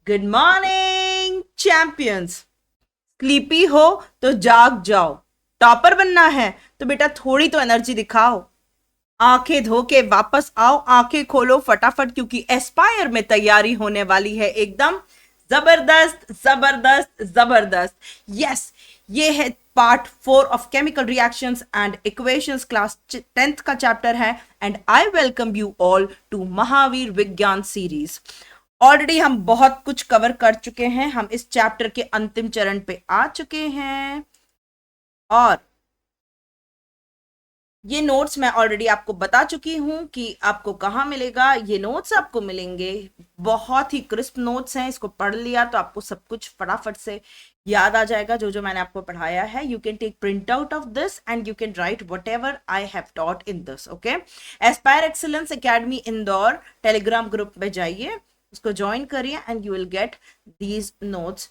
Good morning champions. Sleepy हो तो जाग जाओ। टॉपर बनना है तो बेटा थोड़ी तो एनर्जी दिखाओ। आंखें धो के वापस आओ, आंखें खोलो फटाफट, क्योंकि एस्पायर में तैयारी होने वाली है एकदम जबरदस्त जबरदस्त जबरदस्त। यस, ये है part 4 of chemical reactions and equations, class 10th का चैप्टर है। And I welcome you all to Mahavir Vigyan series. Already हम बहुत कुछ कवर कर चुके हैं, हम इस चैप्टर के अंतिम चरण पे आ चुके हैं। और ये नोट्स मैं ऑलरेडी आपको बता चुकी हूं कि आपको कहाँ मिलेगा। ये नोट्स आपको मिलेंगे, बहुत ही क्रिस्प नोट्स हैं। इसको पढ़ लिया तो आपको सब कुछ फटाफट से याद आ जाएगा, जो जो मैंने आपको पढ़ाया है। You can take print out of this and you can write whatever I have taught in this. Okay, aspire excellence academy Indore telegram group में जाइए, उसको ज्वाइन करिए and you will get these notes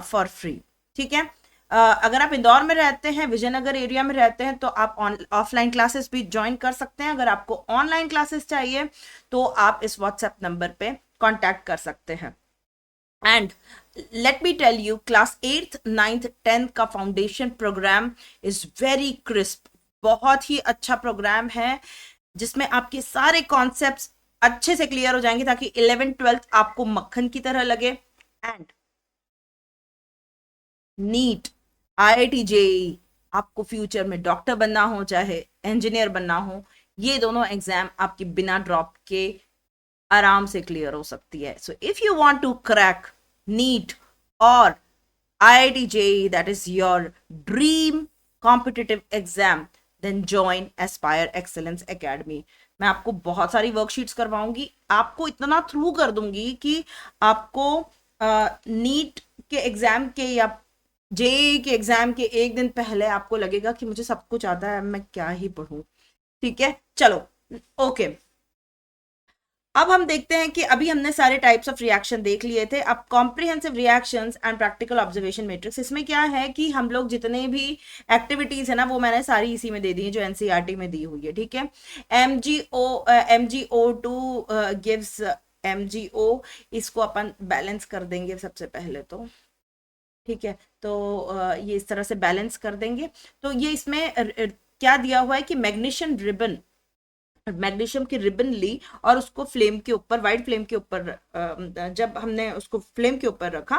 for free. ठीक है। अगर आप इंदौर में रहते हैं, विजयनगर एरिया में रहते हैं, तो आप ऑफलाइन क्लासेस भी ज्वाइन कर सकते हैं। अगर आपको ऑनलाइन क्लासेस चाहिए तो आप इस व्हाट्सएप नंबर पे कांटेक्ट कर सकते हैं। And let me tell you, class 8th 9th 10th का foundation programme is very crisp. बहुत ही अच्छा प्रोग्राम है जिसमें आपके सारे कॉन्सेप्ट्स अच्छे से क्लियर हो जाएंगे, ताकि 11th 12th आपको मक्खन की तरह लगे। एंड नीट, आईआईटी, जेई, आपको फ्यूचर में डॉक्टर बनना हो चाहे इंजीनियर बनना हो, ये दोनों एग्जाम आपकी बिना ड्रॉप के आराम से क्लियर हो सकती है। So if you want to crack NEET और IIT JEE, that is your dream competitive exam, then join Aspire Excellence Academy. मैं आपको बहुत सारी वर्कशीट्स करवाऊंगी, आपको इतना थ्रू कर दूंगी कि आपको नीट के एग्जाम के या जेई के एग्जाम के एक दिन पहले आपको लगेगा कि मुझे सब कुछ आता है, मैं क्या ही पढूं। ठीक है, चलो। ओके, अब हम देखते हैं कि अभी हमने सारे टाइप्स ऑफ रिएक्शन देख लिए थे। अब comprehensive reactions and practical observation matrix, इसमें क्या है कि हम लोग जितने भी एक्टिविटीज है ना, वो मैंने सारी इसी में दे दी है जो एनसीईआरटी में दी हुई है। ठीक है। MgO2 गिव्स MgO, इसको अपन बैलेंस कर देंगे सबसे पहले तो। ठीक है, तो ये इस तरह से बैलेंस कर देंगे। तो ये इसमें क्या दिया हुआ है कि मैग्नीशियम की रिबन ली और उसको फ्लेम के ऊपर, वाइट फ्लेम के ऊपर, जब हमने उसको फ्लेम के ऊपर रखा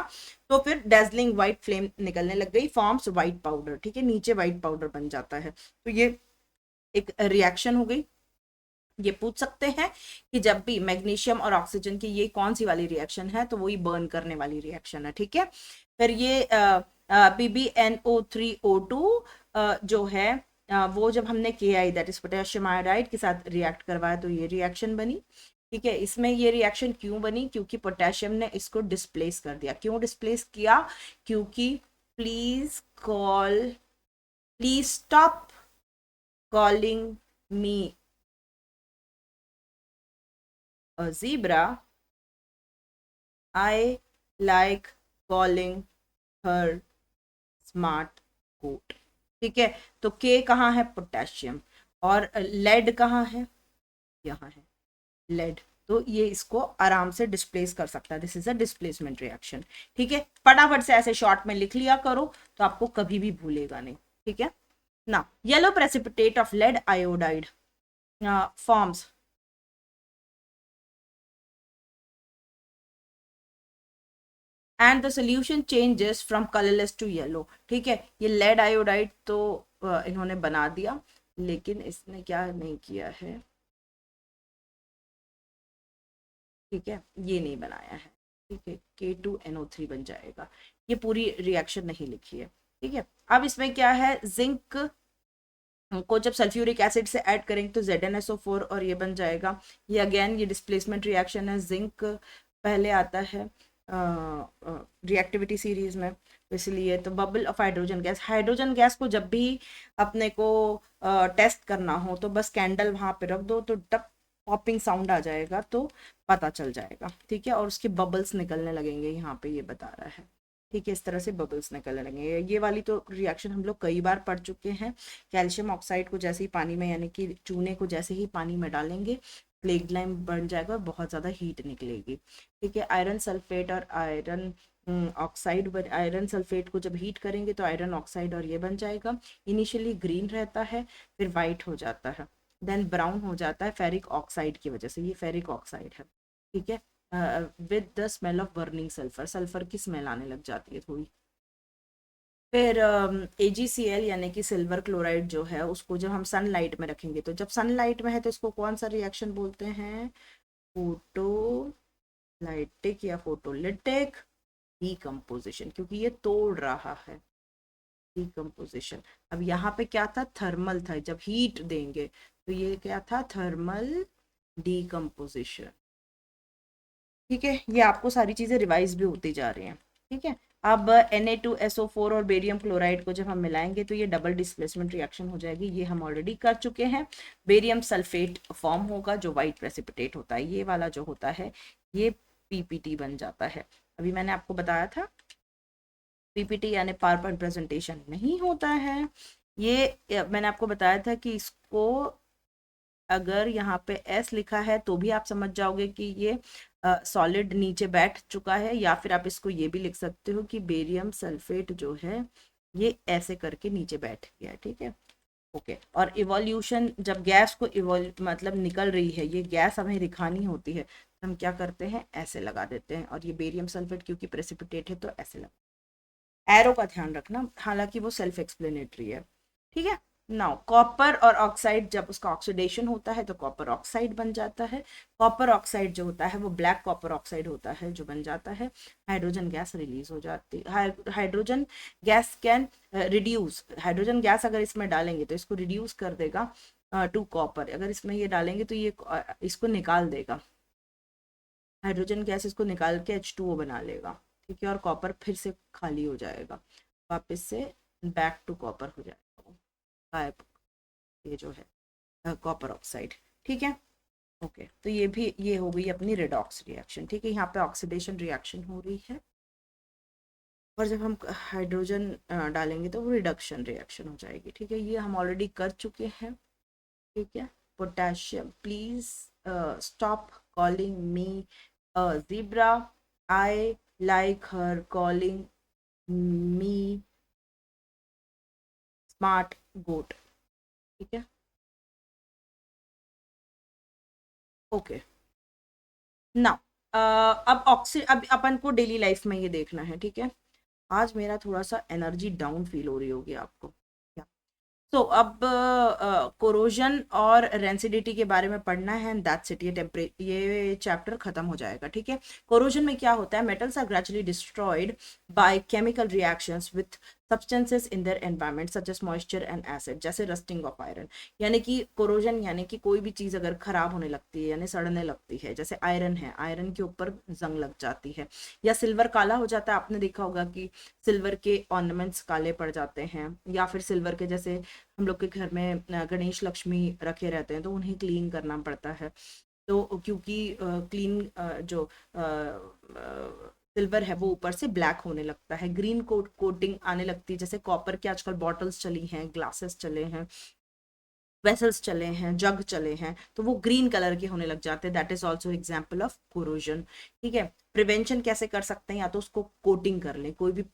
तो फिर डेजलिंग वाइट फ्लेम निकलने लग गई, फॉर्म्स वाइट पाउडर। ठीक है, नीचे वाइट पाउडर बन जाता है। तो ये एक रिएक्शन हो गई। ये पूछ सकते हैं कि जब भी मैग्नीशियम और ऑक्सीजन की ये कौन सी वाली रिएक्शन है, तो वही बर्न करने वाली रिएक्शन है। ठीक है। फिर ये PbNO3O2 जो है, वो जब हमने KI, that is potassium iodide के साथ रिएक्ट करवाया तो ये रिएक्शन बनी। ठीक है, इसमें ये रिएक्शन क्यों बनी? क्योंकि पोटेशियम ने इसको डिस्प्लेस कर दिया। क्यों डिस्प्लेस किया? क्योंकि please stop calling me a zebra, I like calling her smart goat। ठीक है, तो K कहाँ है? पोटेशियम। और लेड कहाँ है? यहाँ है लेड। तो ये इसको आराम से डिस्प्लेस कर सकता है। This is a displacement reaction. ठीक है, फटाफट से ऐसे शॉर्ट में लिख लिया करो तो आपको कभी भी भूलेगा नहीं। ठीक है ना। Yellow precipitate of lead iodide forms and the solution changes from colourless to yellow. ठीक है, ये लेड आयोडाइड तो इन्होंने बना दिया, लेकिन इसने क्या नहीं किया है? ठीक है, ये नहीं बनाया है। ठीक है, K2NO3 बन जाएगा। ये पूरी रिएक्शन नहीं लिखी है। ठीक है, अब इसमें क्या है? जिंक को जब सल्फ्यूरिक एसिड से ऐड करेंगे तो ZnSO4 और ये बन जाएगा। ये अगेन ये डिस्प्लेसमेंट रिएक्शन है। जिंक पहले आता है रिएक्टिविटी सीरीज में, तो इसलिए तो bubble of hydrogen gas, hydrogen gas को जब भी अपने को टेस्ट करना हो तो बस कैंडल वहां पे रख दो तो टप पॉपिंग साउंड आ जाएगा, तो पता चल जाएगा। ठीक है, और उसके बबल्स निकलने लगेंगे, यहाँ पे ये बता रहा है। ठीक है, इस तरह से बबल्स निकलने लगेंगे। ये वाली तो रिएक्शन हम लोग कई बार पढ़ चुके हैं। कैल्शियम ऑक्साइड को जैसे ही पानी में, यानी कि चूने को जैसे ही पानी में डालेंगे प्लेग लाइन बन जाएगा और बहुत ज़्यादा हीट निकलेगी। ठीक है, आयरन सल्फेट और आयरन ऑक्साइड, आयरन सल्फेट को जब हीट करेंगे तो आयरन ऑक्साइड और ये बन जाएगा। इनिशियली ग्रीन रहता है, फिर वाइट हो जाता है, देन ब्राउन हो जाता है फेरिक ऑक्साइड की वजह से। ये फेरिक ऑक्साइड है। ठीक है, with the smell of burning sulphur, sulphur की स्मेल आने लग जाती है थोड़ी। फिर AgCl यानी कि सिल्वर क्लोराइड जो है उसको जब हम सनलाइट में रखेंगे, तो जब सनलाइट में है तो इसको कौन सा रिएक्शन बोलते हैं? फोटोलाइटिक या फोटोलिटिक डीकम्पोजिशन, क्योंकि ये तोड़ रहा है। डीकम्पोजिशन। अब यहाँ पे क्या था? थर्मल था, जब हीट देंगे तो ये क्या था? Thermal decomposition. ठीक है, ये आपको सारी चीज़ें रिवाइज भी होती जा रही हैं। ठीक है, अब Na2SO4 और बेरियम क्लोराइड को जब हम मिलाएंगे तो ये डबल डिस्प्लेसमेंट रिएक्शन हो जाएगी। ये हम ऑलरेडी कर चुके हैं। बेरियम सल्फेट फॉर्म होगा जो वाइट प्रेसिपिटेट होता है। ये वाला जो होता है ये PPT बन जाता है। अभी मैंने आपको बताया था PPT यानी पावर पॉइंट प्रेजेंटेशन नहीं होता है। ये मैंने आपको बताया था कि इसको अगर यहाँ पे S लिखा है तो भी आप समझ जाओगे कि ये सॉलिड नीचे बैठ चुका है, या फिर आप इसको ये भी लिख सकते हो कि बेरियम सल्फेट जो है ये ऐसे करके नीचे बैठ गया है। ठीक है, ओके। और इवोल्यूशन, जब गैस को मतलब निकल रही है, ये गैस हमें दिखानी होती है तो हम क्या करते हैं? ऐसे लगा देते हैं। और ये बेरियम सल्फेट क्योंकि प्रेसिपिटेट है तो ऐसे लगा, एरो का ध्यान रखना, हालांकि वो सेल्फ एक्सप्लेनेटरी है। ठीक है, नाउ कॉपर और ऑक्साइड, जब उसका ऑक्सीडेशन होता है तो कॉपर ऑक्साइड बन जाता है। कॉपर ऑक्साइड जो होता है वो ब्लैक कॉपर ऑक्साइड होता है जो बन जाता है। हाइड्रोजन गैस रिलीज हो जाती है। Hydrogen gas can reduce, hydrogen gas अगर इसमें डालेंगे तो इसको रिड्यूस कर देगा टू कॉपर। अगर इसमें ये डालेंगे तो ये इसको निकाल देगा, हाइड्रोजन गैस इसको निकाल के H2O बना लेगा। ठीक है, और कॉपर फिर से खाली हो जाएगा, वापस से बैक टू कॉपर हो जाएगा गायब, ये जो है कॉपर ऑक्साइड। ठीक है, ओके। तो ये भी, ये हो गई अपनी रेडॉक्स रिएक्शन। ठीक है, यहाँ पे ऑक्सीडेशन रिएक्शन हो रही है, और जब हम हाइड्रोजन डालेंगे तो वो रिडक्शन रिएक्शन हो जाएगी। ठीक है, ये हम ऑलरेडी कर चुके हैं। ठीक है, potassium, please stop calling me zebra. I like her calling me smart goat. ठीक है, ओके। नाउ अब अब अपन को डेली लाइफ में ये देखना है। ठीक है, आज मेरा थोड़ा सा एनर्जी डाउन फील हो रही होगी आपको। तो अब कोरोजन और रेंसिडिटी के बारे में पढ़ना है, एंड दैट्स इट। ये चैप्टर खत्म हो जाएगा। ठीक है, कोरोजन में क्या होता है? Metals are gradually destroyed by chemical reactions with substances in their environment such as moisture and acid, जैसे रस्टिंग ऑफ आयरन। यानी कि कोरोजन यानी कि कोई भी चीज़ अगर खराब होने लगती है यानी सड़ने लगती है, जैसे आयरन है, आयरन के ऊपर जंग लग जाती है, या सिल्वर काला हो जाता है। आपने देखा होगा कि सिल्वर के ऑर्नामेंट्स काले पड़ जाते हैं, या फिर सिल्वर के जैसे हम लोग के घर में गणेश लक्ष्मी रखे रहते हैं तो उन्हें क्लीन करना पड़ता है। तो क्योंकि क्लीन जो सिल्वर है वो ऊपर से ब्लैक होने लगता है, ग्रीन कोटिंग आने लगती है। जैसे कॉपर के आजकल बॉटल्स चली हैं, ग्लासेस चले हैं, वेसल्स चले हैं, जग चले हैं, तो वो ग्रीन कलर के होने लग जाते हैं। That is also example of corrosion. ठीक है, प्रिवेंशन कैसे कर सकते हैं? या तो उसको कोटिंग कर लें कोई भी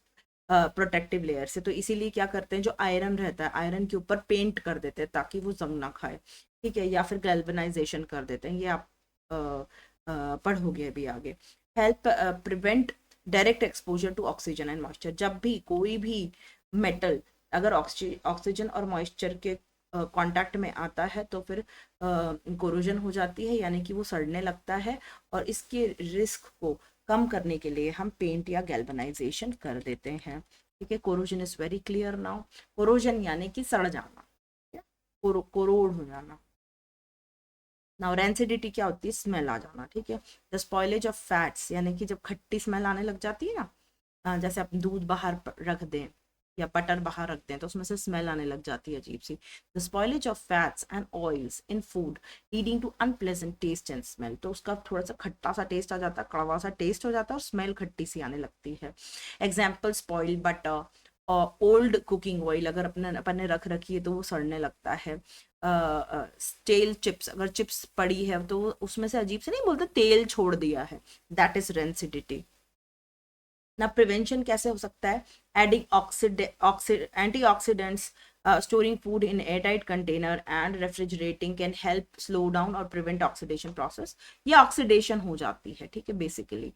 प्रोटेक्टिव लेयर से। तो इसीलिए क्या करते हैं, जो आयरन रहता है आयरन के ऊपर पेंट कर देते हैं ताकि वो जंग ना खाए। ठीक है, या फिर गैल्वेनाइजेशन कर देते हैं, ये आप पढ़ोगे अभी आगे। Help prevent direct exposure to oxygen and moisture. जब भी कोई भी मेटल अगर ऑक्सीजन और मॉइस्चर के कांटेक्ट में आता है तो फिर कोरोजन हो जाती है, यानी कि वो सड़ने लगता है। और इसके रिस्क को कम करने के लिए हम पेंट या गैल्वेनाइजेशन कर देते हैं। ठीक है, corrosion is very clear now. Corrosion यानी कि सड़ जाना, कोरोड हो जाना। नाउ रेंसिडिटी क्या होती है? स्मेल आ जाना। ठीक है, द स्पॉइलेज ऑफ फैट्स, यानी कि जब खट्टी स्मेल आने लग जाती है ना, जैसे आप दूध बाहर रख दें या बटर बाहर रख दें तो उसमें से स्मेल आने लग जाती है अजीब सी। The spoilage of fats and oils in food leading to unpleasant taste and smell, तो उसका थोड़ा सा खट्टा सा टेस्ट आ जाता है, कड़वा सा टेस्ट हो जाता है और स्मेल खट्टी सी आने लगती है। एग्जाम्पल स्पॉइल्ड बटर और ओल्ड कुकिंग ऑयल, अगर अपन ने रख रखी है तो वो सड़ने लगता है। टेल चिप्स, अगर चिप्स पड़ी है तो उसमें से अजीब से नहीं बोलते तेल छोड़ दिया है, दैट इज रेंसिडिटी ना। प्रिवेंशन कैसे हो सकता है? Adding antioxidants, storing food in airtight container and refrigerating can help slow down और prevent oxidation process। ये ऑक्सीडेशन हो जाती है, ठीक है, बेसिकली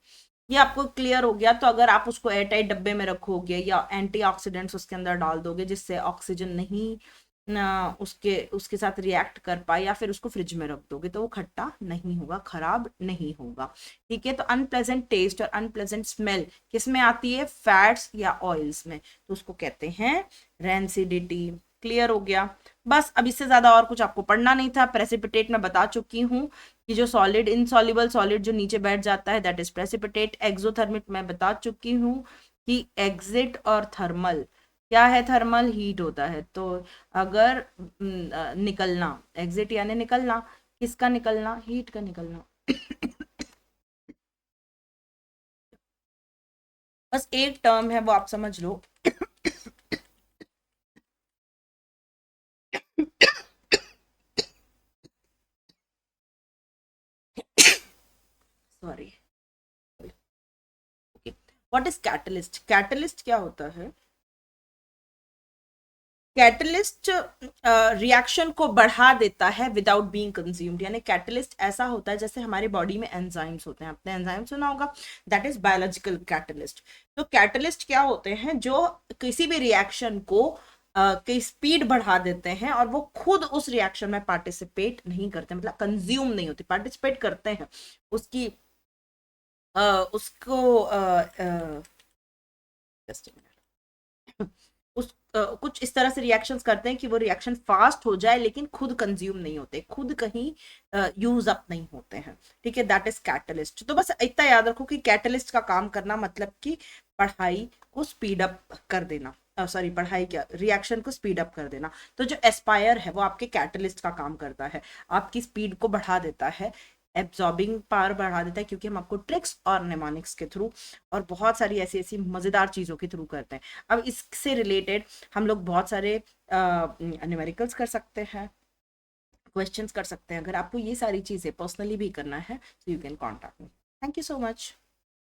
ये आपको क्लियर हो गया। तो अगर आप उसको एयरटाइट डब्बे में रखोगे या एंटीऑक्सीडेंट्स उसके अंदर डाल दोगे जिससे ऑक्सीजन नहीं ना उसके उसके साथ रिएक्ट कर पाए, या फिर उसको फ्रिज में रख दोगे, तो वो खट्टा नहीं होगा, खराब नहीं होगा, ठीक है। तो अनप्लेजेंट टेस्ट और अनप्लेजेंट स्मेल किस में आती है? फैट्स या ऑयल्स में, तो उसको कहते हैं रेंसिडिटी। क्लियर हो गया? बस अब इससे ज्यादा और कुछ आपको पढ़ना नहीं था। प्रेसिपिटेट मैं बता चुकी हूँ कि जो सॉलिड, इनसॉल्युबल सॉलिड जो नीचे बैठ जाता है दैट इज प्रेसिपिटेट। एक्सोथर्मिक मैं बता चुकी हूँ कि एग्जिट और थर्मल क्या है? थर्मल हीट होता है। तो अगर निकलना, एग्जिट यानी निकलना, किसका निकलना? हीट का निकलना। बस एक टर्म है वो आप समझ लो। Sorry, what is catalyst? Catalyst क्या होता है? कैटलिस्ट रिएक्शन को बढ़ा देता है विदाउट बीइंग कंज्यूम्ड। यानी कैटलिस्ट ऐसा होता है जैसे हमारे बॉडी में एंजाइम्स होते हैं, आपने एंजाइम सुना होगा, दैट इज बायोलॉजिकल कैटलिस्ट। तो कैटलिस्ट क्या होते हैं? जो किसी भी रिएक्शन को की स्पीड बढ़ा देते हैं और वो खुद उस रिएक्शन में पार्टिसिपेट नहीं करते, मतलब कंज्यूम नहीं होती, पार्टिसिपेट करते हैं उसकी उसको just a minute। उस कुछ इस तरह से रिएक्शंस करते हैं कि वो रिएक्शन फास्ट हो जाए लेकिन खुद कंज्यूम नहीं होते, खुद कहीं यूज अप नहीं होते हैं, ठीक है, दैट इज कैटलिस्ट। तो बस इतना याद रखो कि कैटलिस्ट का काम करना मतलब कि पढ़ाई को स्पीड अप कर देना, सॉरी पढ़ाई क्या, रिएक्शन को स्पीड अप कर देना। तो जो एस्पायर है वो आपके कैटलिस्ट का काम करता है, आपकी स्पीड को बढ़ा देता है, एब्जॉर्बिंग पावर बढ़ा देता है, क्योंकि हम आपको ट्रिक्स और नेमोनिक्स के थ्रू और बहुत सारी ऐसी ऐसी मजेदार चीजों के थ्रू करते हैं। अब इससे रिलेटेड हम लोग बहुत सारे न्यूमेरिकल्स कर सकते हैं, क्वेश्चंस कर सकते हैं। अगर आपको ये सारी चीजें पर्सनली भी करना है तो you can contact me. Thank you so much.